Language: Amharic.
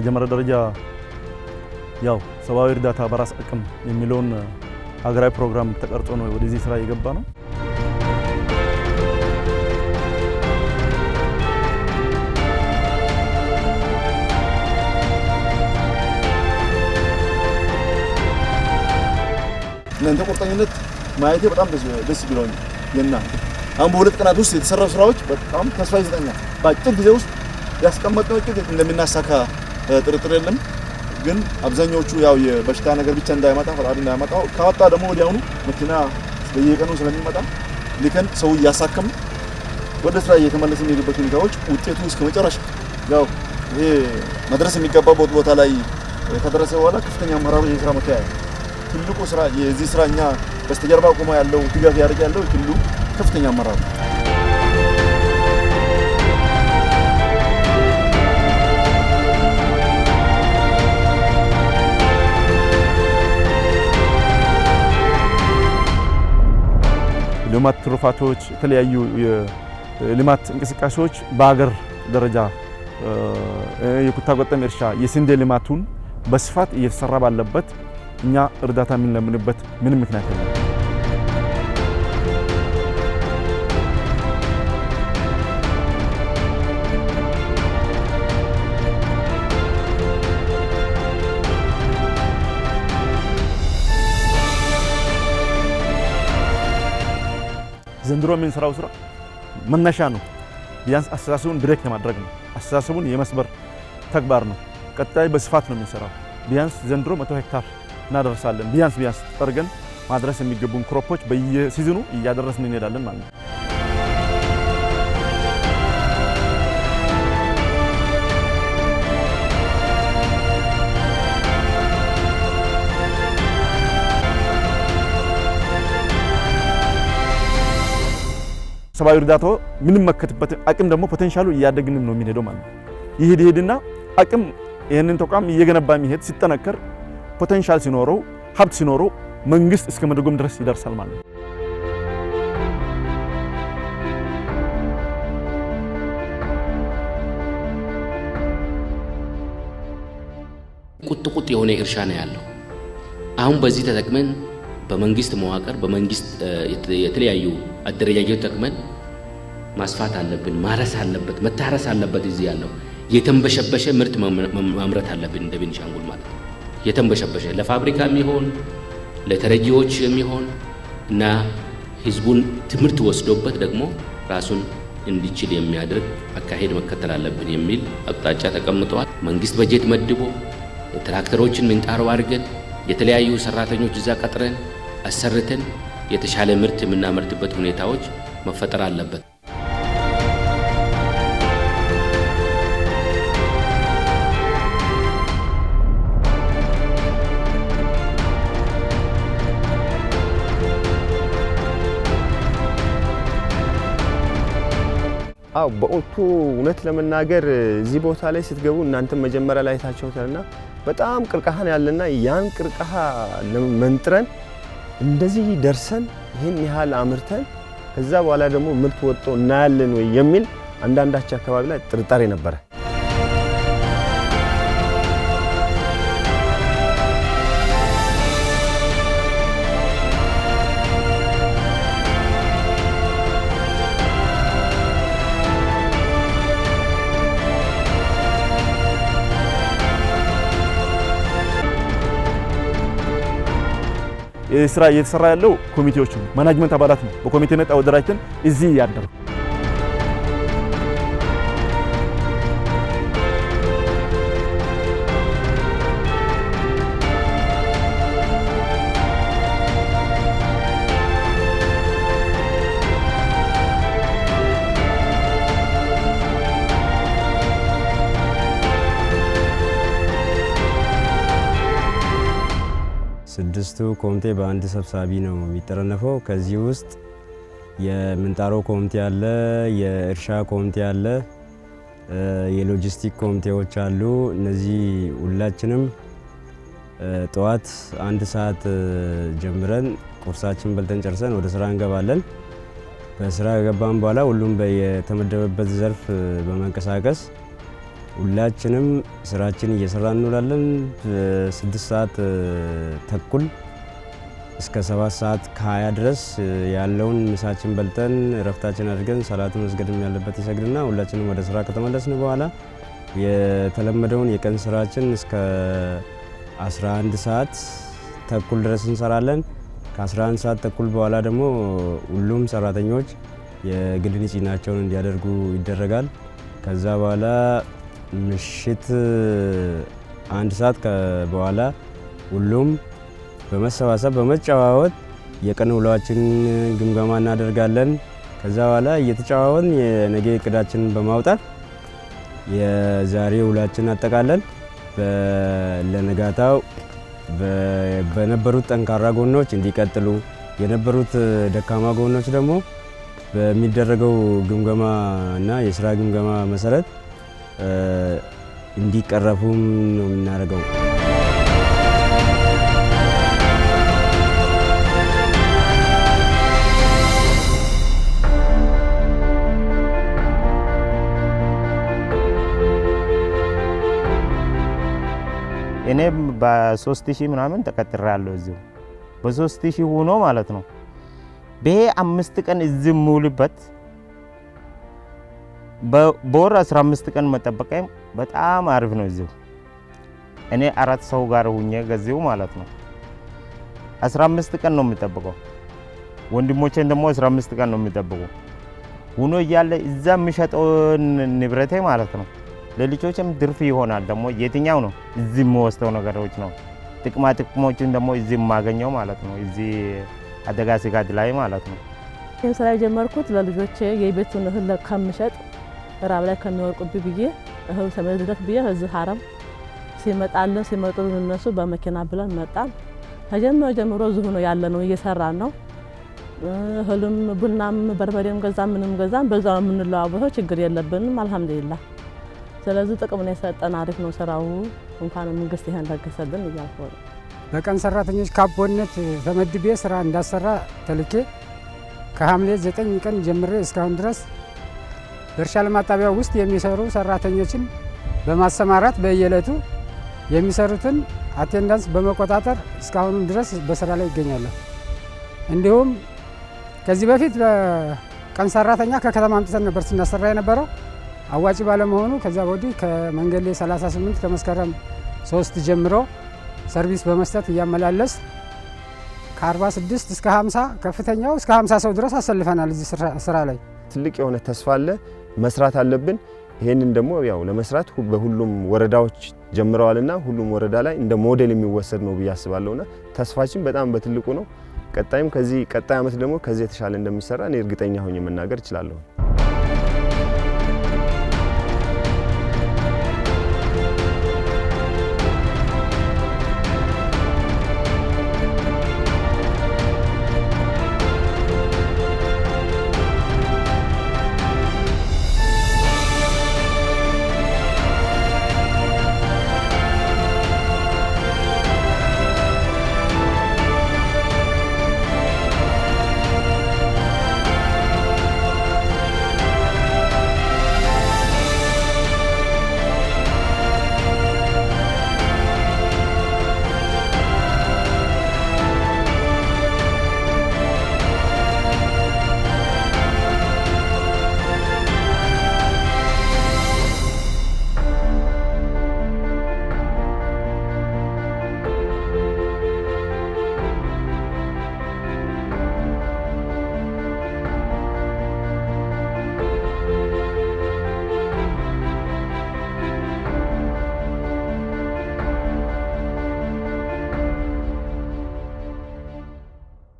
በመጀመሪያ ደረጃ ያው ሰብአዊ እርዳታ በራስ አቅም የሚለውን ሀገራዊ ፕሮግራም ተቀርጾ ነው ወደዚህ ስራ የገባ ነው። እናንተ ቁርጠኝነት ማየቴ በጣም ደስ ብሎኛል። የእናንተ አሁን በሁለት ቀናት ውስጥ የተሰራው ስራዎች በጣም ተስፋ ይሰጠኛል። በአጭር ጊዜ ውስጥ ያስቀመጥነው እቅድ እንደምናሳካ ጥርጥር የለም። ግን አብዛኞቹ ያው የበሽታ ነገር ብቻ እንዳይመጣ ፈጣሪ እንዳይመጣው ካወጣ ደግሞ ወዲያውኑ መኪና በየቀኑ ስለሚመጣ ልከን ሰው እያሳከም ወደ ስራ እየተመለስን የሄዱበት ሁኔታዎች ውጤቱ እስከ መጨረሻ ያው ይሄ መድረስ የሚገባው ቦታ ላይ ከደረሰ በኋላ ከፍተኛ አመራሩ የስራ መከያ ትልቁ ስራ የዚህ ስራኛ በስተጀርባ ቆሞ ያለው ድጋፍ ያደርግ ያለው ሁሉ ከፍተኛ አመራር ነው። ልማት ትሩፋቶች የተለያዩ የልማት እንቅስቃሴዎች በአገር ደረጃ የኩታ ገጠም እርሻ የስንዴ ልማቱን በስፋት እየተሰራ ባለበት እኛ እርዳታ የምንለምንበት ምንም ምክንያት የለም። ዘንድሮ የምንሰራው ስራ መነሻ ነው። ቢያንስ አስተሳሰቡን ብሬክ የማድረግ ነው። አስተሳሰቡን የመስበር ተግባር ነው። ቀጣይ በስፋት ነው የምንሰራው። ቢያንስ ዘንድሮ 100 ሄክታር እናደርሳለን። ቢያንስ ጠርገን ማድረስ የሚገቡን ክሮፖች በየሲዝኑ እያደረስን እንሄዳለን ማለት ነው። ሰብአዊ እርዳታው ምንም መከተበት አቅም ደግሞ ፖቴንሻሉ እያደግን ነው የሚሄደው ማለት ነው። ይሄድና አቅም ይሄንን ተቋም እየገነባ የሚሄድ ሲጠነከር ፖቴንሻል ሲኖረው ሀብት ሲኖረው መንግስት እስከ መደጎም ድረስ ይደርሳል ማለት ነው። ቁጥቁጥ የሆነ እርሻ ነው ያለው። አሁን በዚህ ተጠቅመን በመንግስት መዋቅር በመንግስት የተለያዩ አደረጃጀት ተጠቅመን ማስፋት አለብን። ማረስ አለበት፣ መታረስ አለበት። እዚህ ያለው የተንበሸበሸ ምርት ማምረት አለብን። እንደ ቤኒሻንጉል ማለት ነው። የተንበሸበሸ ለፋብሪካ የሚሆን ለተረጂዎች የሚሆን እና ህዝቡን ትምህርት ወስዶበት ደግሞ ራሱን እንዲችል የሚያደርግ አካሄድ መከተል አለብን የሚል አቅጣጫ ተቀምጠዋል። መንግስት በጀት መድቦ ትራክተሮችን ምንጣሮ አድርገን የተለያዩ ሰራተኞች እዛ ቀጥረን አሰርተን የተሻለ ምርት የምናመርትበት ሁኔታዎች መፈጠር አለበት። በእውነቱ እውነት ለመናገር እዚህ ቦታ ላይ ስትገቡ እናንተም መጀመሪያ ላይ ታቻውታልና በጣም ቅርቃሃን ያለና ያን ቅርቃሃ መንጥረን እንደዚህ ደርሰን ይሄን ያህል አምርተን ከዛ በኋላ ደግሞ ምርት ወጥቶ እናያለን ወይ የሚል አንዳንዳች አካባቢ ላይ ጥርጣሬ ነበር። ስራ እየተሰራ ያለው ኮሚቴዎች ነው፣ ማናጅመንት አባላት ነው። በኮሚቴነት አወደራጅተን እዚህ ያደረው ስድስቱ ኮሚቴ በአንድ ሰብሳቢ ነው የሚጠረነፈው። ከዚህ ውስጥ የምንጣሮ ኮሚቴ አለ፣ የእርሻ ኮሚቴ አለ፣ የሎጂስቲክ ኮሚቴዎች አሉ። እነዚህ ሁላችንም ጠዋት 1 ሰዓት ጀምረን ቁርሳችን በልተን ጨርሰን ወደ ስራ እንገባለን። በስራ ገባን በኋላ ሁሉም በየተመደበበት ዘርፍ በመንቀሳቀስ ሁላችንም ስራችን እየሰራን እንውላለን። 6 ሰዓት ተኩል እስከ 7 ሰዓት ከ20 ድረስ ያለውን ምሳችን በልተን እረፍታችን አድርገን ሰላቱን መስገድም ያለበት ይሰግድና ሁላችንም ወደ ስራ ከተመለስን በኋላ የተለመደውን የቀን ስራችን እስከ 11 ሰዓት ተኩል ድረስ እንሰራለን። ከ11 ሰዓት ተኩል በኋላ ደግሞ ሁሉም ሰራተኞች የግል ንጽህናቸውን እንዲያደርጉ ይደረጋል። ከዛ በኋላ ምሽት 1 ሰዓት በኋላ ሁሉም በመሰባሰብ በመጨዋወት የቀን ውሏችን ግምገማ እናደርጋለን። ከዛ በኋላ እየተጨዋወትን የነገ እቅዳችንን በማውጣት የዛሬ ውላችን አጠቃለን ለነጋታው በነበሩት ጠንካራ ጎኖች እንዲቀጥሉ የነበሩት ደካማ ጎኖች ደግሞ በሚደረገው ግምገማ እና የስራ ግምገማ መሰረት እንዲቀረፉም ነው የምናደርገው። እኔ በ3000 ምናምን ተቀጥሬያለሁ እዚሁ በ3000 ሆኖ ማለት ነው። በ5 ቀን እዚህ ሙሉበት በወር 15 ቀን መጠበቂያ በጣም አሪፍ ነው። እዚሁ እኔ 4 ሰው ጋር ሆኜ ገዚው ማለት ነው 15 ቀን ነው የሚጠብቀው። ወንድሞቼን ደግሞ 15 ቀን ነው የሚጠብቀው። ሆኖ እያለ እዛ የሚሸጠው ንብረቴ ማለት ነው ለልጆችም ትርፍ ይሆናል። ደግሞ የትኛው ነው እዚህ የምወስደው ነገሮች ነው ጥቅማ ጥቅሞችን ደግሞ እዚህ የማገኘው ማለት ነው እዚህ አደጋ ስጋት ላይ ማለት ነው። ይህን ስራ የጀመርኩት ለልጆቼ የቤቱን እህል ከምሸጥ ራብ ላይ ከሚወርቁብኝ ብዬ እህል ተመዝደፍ ብዬ እዚህ ሀረም ሲመጡ እነሱ በመኪና ብለን መጣን። ከጀመረ ጀምሮ እዚሁ ነው ያለ ነው እየሰራን ነው። እህልም ቡናም በርበሬም ገዛም ምንም ገዛም በዛው የምንለዋወጠው ችግር የለብንም አልሐምዱሊላህ። ስለዚህ ጥቅም ነው የሰጠን አሪፍ ነው ስራው። እንኳን መንግስት ይሄን ለገሰልን እያልኩ ነው። በቀን ሰራተኞች ካቦነት ተመድቤ ስራ እንዳሰራ ተልኬ ከሐምሌ 9 ቀን ጀምሬ እስካሁን ድረስ በእርሻ ልማት ጣቢያ ውስጥ የሚሰሩ ሰራተኞችን በማሰማራት በየዕለቱ የሚሰሩትን አቴንዳንስ በመቆጣጠር እስካሁን ድረስ በስራ ላይ ይገኛለሁ። እንዲሁም ከዚህ በፊት በቀን ሰራተኛ ከከተማ አምጥተን ነበር ስናሰራ የነበረው አዋጭ ባለመሆኑ ከዛ ወዲህ ከመንገሌ 38 ከመስከረም 3 ጀምሮ ሰርቪስ በመስጠት እያመላለስ ከ46 እስከ 50 ከፍተኛው እስከ 50 ሰው ድረስ አሰልፈናል። እዚህ ስራ ላይ ትልቅ የሆነ ተስፋ አለ። መስራት አለብን። ይሄንን ደግሞ ያው ለመስራት በሁሉም ወረዳዎች ጀምረዋልና ሁሉም ወረዳ ላይ እንደ ሞዴል የሚወሰድ ነው ብዬ አስባለሁና ተስፋችን በጣም በትልቁ ነው። ቀጣይ ዓመት ደግሞ ከዚህ የተሻለ እንደሚሰራ እኔ እርግጠኛ ሆኜ መናገር እችላለሁ።